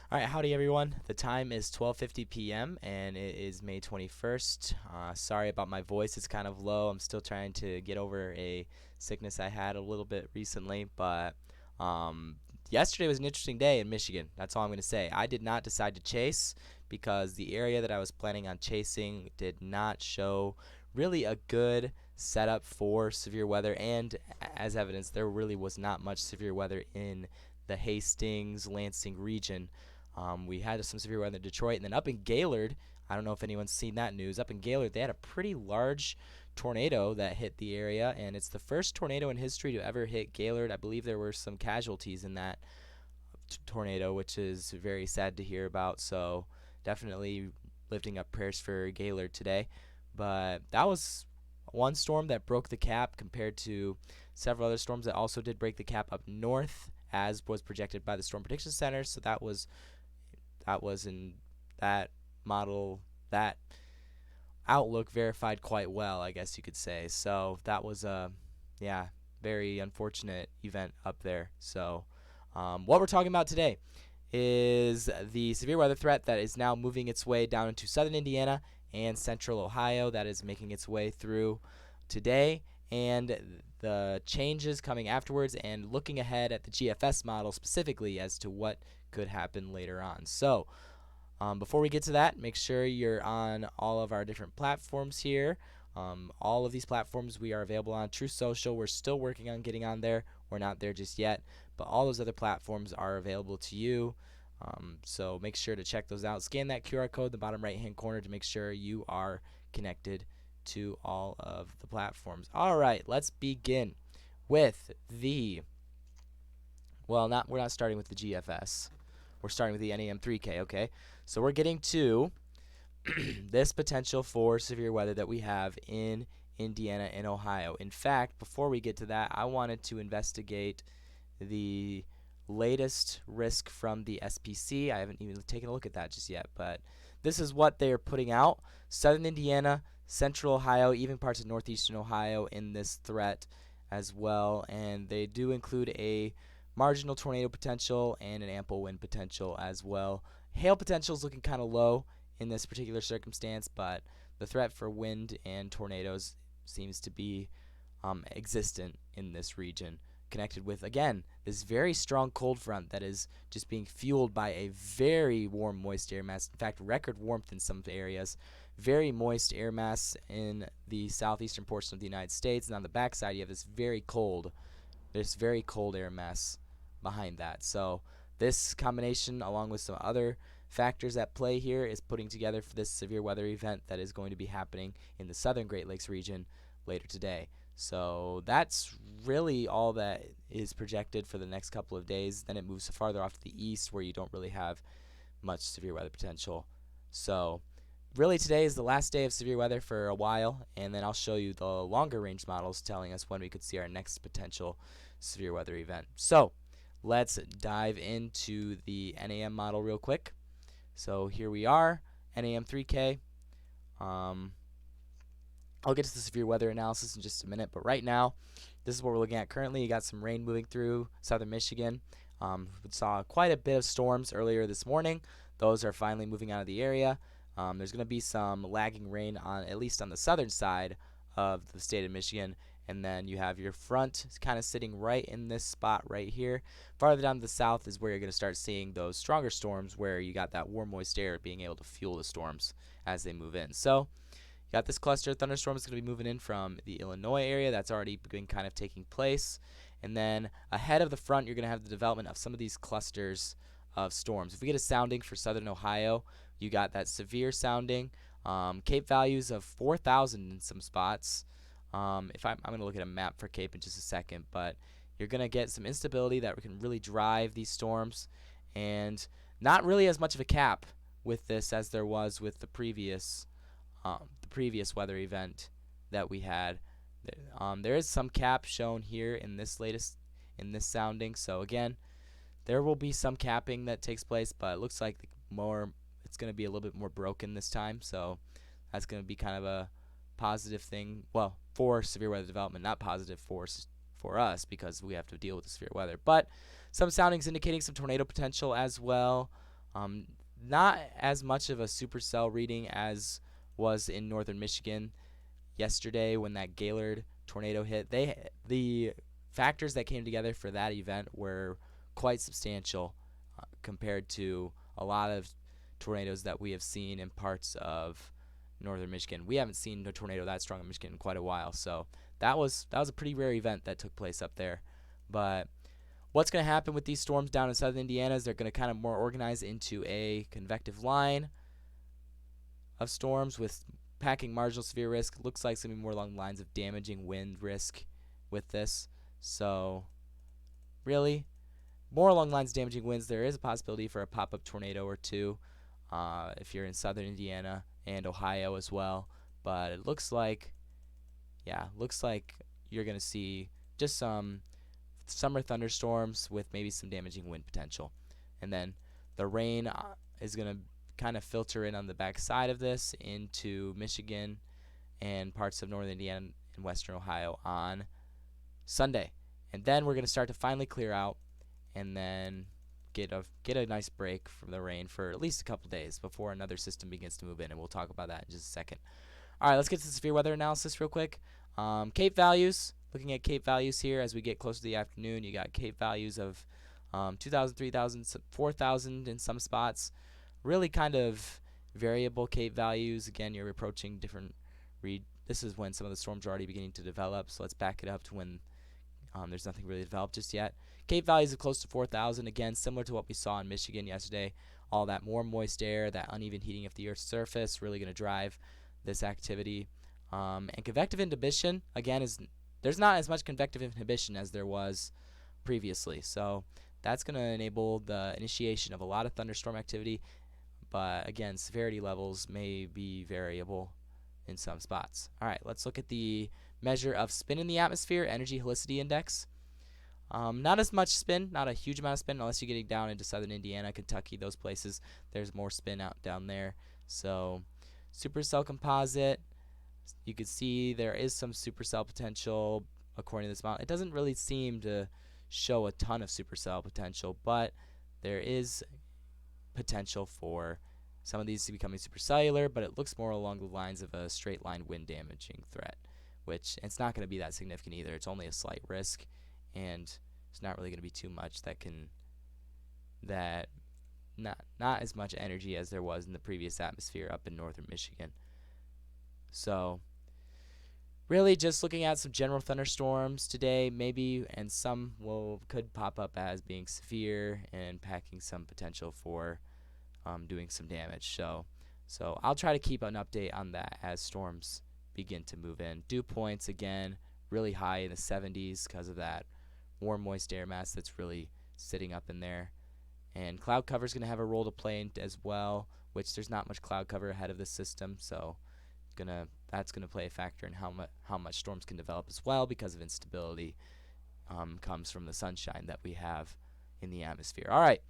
All right, howdy everyone. The time is 12:50 p.m. and it is May 21st. Sorry about my voice; it's kind of low. I'm still trying to get over a sickness I had a little bit recently, but um, yesterday was an interesting day in Michigan. That's all I'm going to say. I did not decide to chase because the area that I was planning on chasing did not show really a good setup for severe weather, and as evidence, there really was not much severe weather in the Hastings, Lansing region. We had some severe weather in Detroit, and then up in Gaylord, I don't know if anyone's seen that news. Up in Gaylord, they had a pretty large tornado that hit the area, and it's the first tornado in history to ever hit Gaylord. I believe there were some casualties in that tornado, which is very sad to hear about. So definitely lifting up prayers for Gaylord today. But that was one storm that broke the cap compared to several other storms that also did break the cap up north, as was projected by the Storm Prediction Center. So that was in that model, that outlook verified quite well, I guess you could say. So that was a, yeah, very unfortunate event up there. So what we're talking about today is the severe weather threat that is now moving its way down into southern Indiana and central Ohio, that is making its way through today, and the changes coming afterwards, and looking ahead at the GFS model specifically as to what could happen later on. So before we get to that, make sure you're on all of our different platforms here. All of these platforms we are available on. True Social, we're still working on getting on there. We're not there just yet, but all those other platforms are available to you. So make sure to check those out. Scan that QR code in the bottom right hand corner to make sure you are connected to all of the platforms. All right, let's begin with the, well, we're not starting with the GFS. We're starting with the NAM3K, okay? So we're getting to this potential for severe weather that we have in Indiana and Ohio. In fact, before we get to that, I wanted to investigate the latest risk from the SPC. I haven't even taken a look at that just yet, but this is what they're putting out. Southern Indiana, central Ohio, even parts of northeastern Ohio in this threat as well, and they do include a marginal tornado potential and an ample wind potential as well. Hail potential is looking kind of low in this particular circumstance, but the threat for wind and tornadoes seems to be existent in this region, connected with, again, this very strong cold front that is just being fueled by a very warm, moist air mass. In fact, record warmth in some areas. Very moist air mass in the southeastern portion of the United States, and on the backside you have this very cold air mass behind that. So this combination, along with some other factors at play here, is putting together for this severe weather event that is going to be happening in the southern Great Lakes region later today. So that's really all that is projected for the next couple of days. Then it moves farther off to the east, where you don't really have much severe weather potential. So really today is the last day of severe weather for a while, and then I'll show you the longer range models telling us when we could see our next potential severe weather event. So let's dive into the NAM model real quick. So here we are, NAM3K. I'll get to the severe weather analysis in just a minute, but right now, this is what we're looking at currently. You got some rain moving through southern Michigan. We saw quite a bit of storms earlier this morning. Those are finally moving out of the area. There's going to be some lagging rain on, at least on the southern side of the state of Michigan, and then you have your front kind of sitting right in this spot right here. Farther down to the south is where you're going to start seeing those stronger storms, where you got that warm, moist air being able to fuel the storms as they move in. So you got this cluster of thunderstorms going to be moving in from the Illinois area. That's already been kind of taking place. And then ahead of the front, you're going to have the development of some of these clusters of storms. If we get a sounding for southern Ohio, you got that severe sounding, Cape values of 4,000 in some spots. I'm going to look at a map for Cape in just a second, but you're going to get some instability that can really drive these storms, and not really as much of a cap with this as there was with the previous weather event that we had. There is some cap shown here in this sounding. So again, there will be some capping that takes place, but it looks like it's going to be a little bit more broken this time. So that's going to be kind of a positive thing. Well, for severe weather development, not positive for us, because we have to deal with the severe weather. But some soundings indicating some tornado potential as well. Um, Not as much of a supercell reading as was in northern Michigan yesterday when that Gaylord tornado hit. The factors that came together for that event were quite substantial compared to a lot of tornadoes that we have seen in parts of northern Michigan. We haven't seen a tornado that strong in Michigan in quite a while, so that was a pretty rare event that took place up there. But what's going to happen with these storms down in southern Indiana is they're going to kind of more organize into a convective line of storms with packing marginal severe risk. Looks like it's going to be more along the lines of damaging wind risk with this. So, really, more along the lines of damaging winds. There is a possibility for a pop-up tornado or two if you're in southern Indiana and Ohio as well. But it looks like, you're going to see just some summer thunderstorms with maybe some damaging wind potential. And then the rain is going to kind of filter in on the back side of this into Michigan and parts of northern Indiana and western Ohio on Sunday. And then we're going to start to finally clear out and then get a nice break from the rain for at least a couple days before another system begins to move in, and we'll talk about that in just a second. All right, let's get to the severe weather analysis real quick. Cape values. Looking at Cape values here as we get closer to the afternoon, you got Cape values of 2,000, 3,000, 4,000 in some spots. Really kind of variable Cape values. Again, you're approaching different this is when some of the storms are already beginning to develop, so let's back it up to when there's nothing really developed just yet. Cape values are close to 4,000. Again, similar to what we saw in Michigan yesterday. All that more moist air, that uneven heating of the Earth's surface, really going to drive this activity. And convective inhibition, again, there's not as much convective inhibition as there was previously. So that's going to enable the initiation of a lot of thunderstorm activity. But again, severity levels may be variable in some spots. All right, let's look at the measure of spin in the atmosphere, energy helicity index. Not as much spin, not a huge amount of spin unless you're getting down into southern Indiana, Kentucky, those places. There's more spin out down there. So supercell composite, you can see there is some supercell potential according to this model. It doesn't really seem to show a ton of supercell potential, but there is potential for some of these to becoming supercellular, but it looks more along the lines of a straight line wind damaging threat, which it's not going to be that significant either. It's only a slight risk, and it's not really going to be too much not as much energy as there was in the previous atmosphere up in northern Michigan. So really just looking at some general thunderstorms today, maybe, and some could pop up as being severe and packing some potential for doing some damage. So I'll try to keep an update on that as storms begin to move in. Dew points, again, really high in the 70s because of that warm, moist air mass that's really sitting up in there. And cloud cover is going to have a role to play in as well, which there's not much cloud cover ahead of the system, so that's going to play a factor in how much storms can develop as well, because of instability comes from the sunshine that we have in the atmosphere. All right,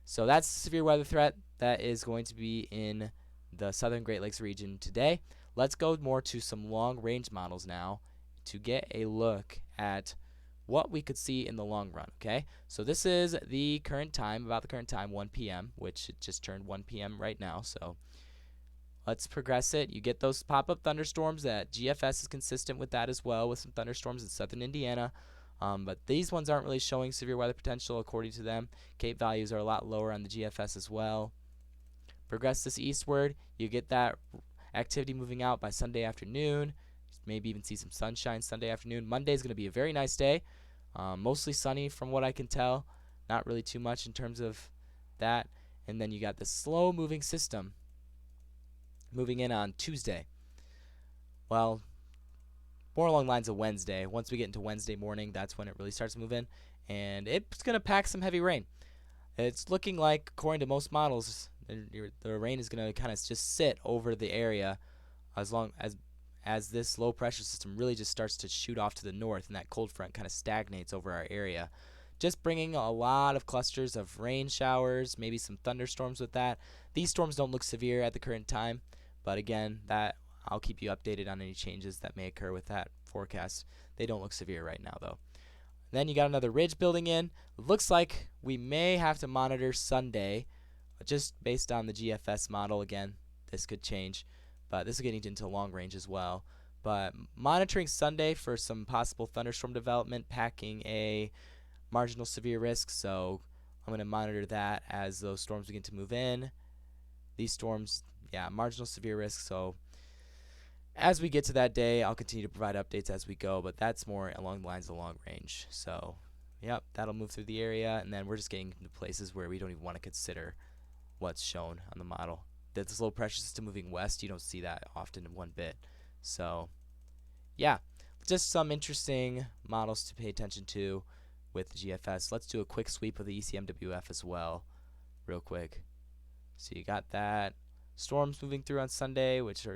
so that's the severe weather threat that is going to be in the southern Great Lakes region today. Let's go more to some long-range models now to get a look at what we could see in the long run, okay? So this is the current time, 1 p.m., which it just turned 1 p.m. right now, so let's progress it. You get those pop-up thunderstorms. That GFS is consistent with that as well, with some thunderstorms in southern Indiana. But these ones aren't really showing severe weather potential according to them. Cape values are a lot lower on the GFS as well. Progress this eastward. You get that activity moving out by Sunday afternoon. Maybe even see some sunshine Sunday afternoon. Monday is going to be a very nice day. Mostly sunny from what I can tell. Not really too much in terms of that. And then you got this slow-moving system moving in on Tuesday. Well, more along the lines of Wednesday. Once we get into Wednesday morning, that's when it really starts to move in. And it's going to pack some heavy rain. It's looking like, according to most models, the rain is going to kind of just sit over the area as long as this low pressure system really just starts to shoot off to the north, and that cold front kind of stagnates over our area, just bringing a lot of clusters of rain showers, maybe some thunderstorms with that. These storms don't look severe at the current time, but again, that I'll keep you updated on any changes that may occur with that forecast. They don't look severe right now, though. Then you got another ridge building in. Looks like we may have to monitor Sunday just based on the GFS model, again, this could change, but this is getting into long range as well. But monitoring Sunday for some possible thunderstorm development, packing a marginal severe risk, so I'm going to monitor that as those storms begin to move in. These storms, yeah, marginal severe risk, so as we get to that day, I'll continue to provide updates as we go, but that's more along the lines of long range. So, yep, that'll move through the area, and then we're just getting into places where we don't even want to consider what's shown on the model. This low pressure system moving west, you don't see that often in one bit. So, yeah, just some interesting models to pay attention to with the GFS. Let's do a quick sweep of the ECMWF as well, real quick. So you got that. Storms moving through on Sunday, which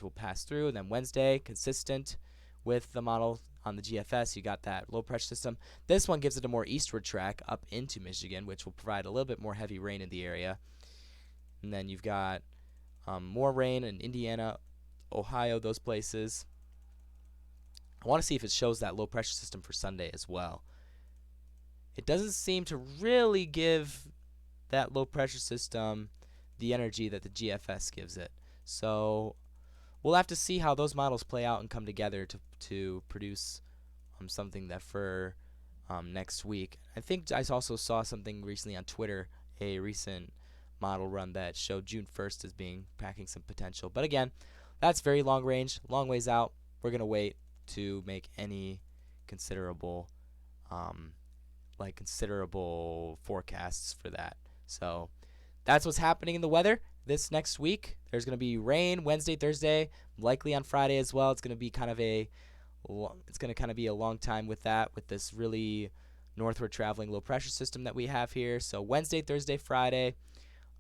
will pass through, and then Wednesday, consistent with the model on the GFS, you got that low pressure system. This one gives it a more eastward track up into Michigan, which will provide a little bit more heavy rain in the area. And then you've got more rain in Indiana, Ohio, those places. I want to see if it shows that low pressure system for Sunday as well. It doesn't seem to really give that low pressure system the energy that the GFS gives it. So we'll have to see how those models play out and come together to produce something that for next week. I think I also saw something recently on Twitter, a recent model run that showed June 1st as being packing some potential. But again, that's very long range, long ways out. We're going to wait to make any considerable forecasts for that. So that's what's happening in the weather this next week. There's going to be rain Wednesday, Thursday, likely on Friday as well. It's going to be kind of a long time with that, with this really northward traveling low pressure system that we have here. So Wednesday, Thursday, Friday,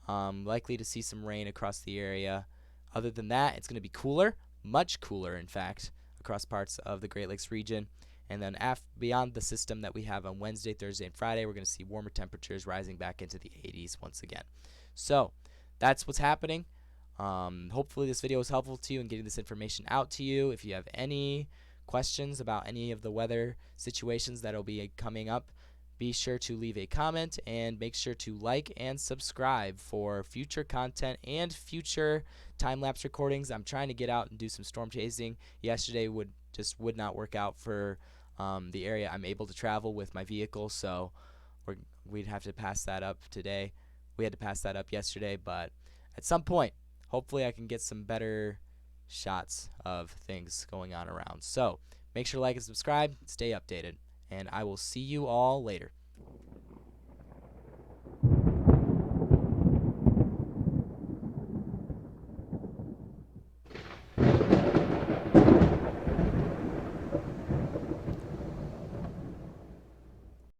likely to see some rain across the area. Other than that, it's going to be cooler, much cooler in fact, across parts of the Great Lakes region. And then beyond the system that we have on Wednesday, Thursday, and Friday, we're going to see warmer temperatures rising back into the 80s once again. So that's what's happening. Hopefully this video was helpful to you in getting this information out to you. If you have any questions about any of the weather situations that will be coming up, be sure to leave a comment and make sure to like and subscribe for future content and future time-lapse recordings. I'm trying to get out and do some storm chasing. Yesterday would not work out for the area I'm able to travel with my vehicle, so we'd have to pass that up today. We had to pass that up yesterday, but at some point, hopefully I can get some better shots of things going on around. So make sure to like and subscribe, stay updated, and I will see you all later.